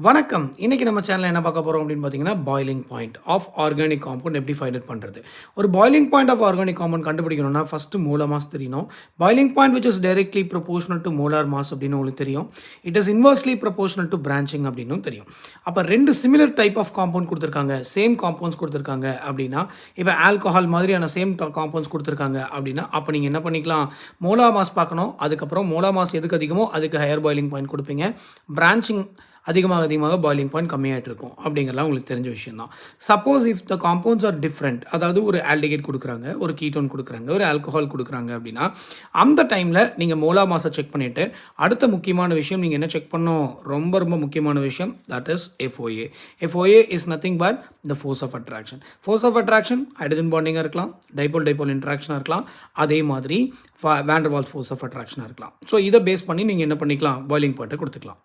வணக்கம். இன்னைக்கு நம்ம சேனல்ல என்ன பார்க்க போறோம் அப்படின்னு பார்த்தீங்கன்னா, boiling point of organic compound எப்படி ஃபைண்ட் அவுட் பண்றது? ஒரு boiling point of organic compound கண்டுபிடிக்கணும்னா, ஃபர்ஸ்ட் மோலார் மாஸ் தெரியணும். Boiling point which is directly proportional to molar mass அப்படின்னு உங்களுக்கு தெரியும். It is inversely proportional to branching அப்படின்னும் தெரியும். அப்ப 2 சிமிலர் டைப் ஆஃப் காம்பவுண்ட் குடுத்திருக்காங்க. சேம் காம்பவுண்ட்ஸ் குடுத்திருக்காங்க அப்படின்னா, இப்ப ஆல்கஹால் மாதிரியான சேம் காம்பவுண்ட்ஸ் குடுத்திருக்காங்க அப்படின்னா, அப்ப நீங்க என்ன பண்ணிக்கலாம்? மோலார் மாஸ் பார்க்கணும். அதுக்கப்புறம் மோலார் மாஸ் எதுக்கு அதிகமோ அதுக்கு ஹையர் பாய்லிங் பாயிண்ட் குடுப்பீங்க. பிரான்ச்சிங் அதிகமாக பாய்லிங் பாயிண்ட் கம்மியாகிட்டு இருக்கும் அப்படிங்கிறலாம் உங்களுக்கு தெரிஞ்ச விஷயம் தான். Suppose if the compounds are different, அதாவது ஒரு ஆல்டிகேட் கொடுக்குறாங்க, ஒரு கீட்டோன் கொடுக்குறாங்க, ஒரு ஆல்கஹால் கொடுக்குறாங்க அப்படின்னா, அந்த டைமில் நீங்கள் மோலார் மாஸை செக் பண்ணிவிட்டு அடுத்த முக்கியமான விஷயம் நீங்கள் என்ன செக் பண்ணணும்? ரொம்ப ரொம்ப முக்கியமான விஷயம், that is FOA. FOA is nothing but the force of attraction. Force of attraction hydrogen பாண்டிங்காக இருக்கலாம், டைபோல் இன்ட்ராக்ஷனாக இருக்கலாம், அதே மாதிரி வாண்டர் வால்ஸ் ஃபோர்ஸ் ஆஃப் அட்ராக்ஷனாக இருக்கலாம். ஸோ இதை பேஸ் பண்ணி நீங்கள் என்ன பண்ணிக்கலாம்? பாய்லிங் பாயிண்ட்டை கொடுத்துக்கலாம்.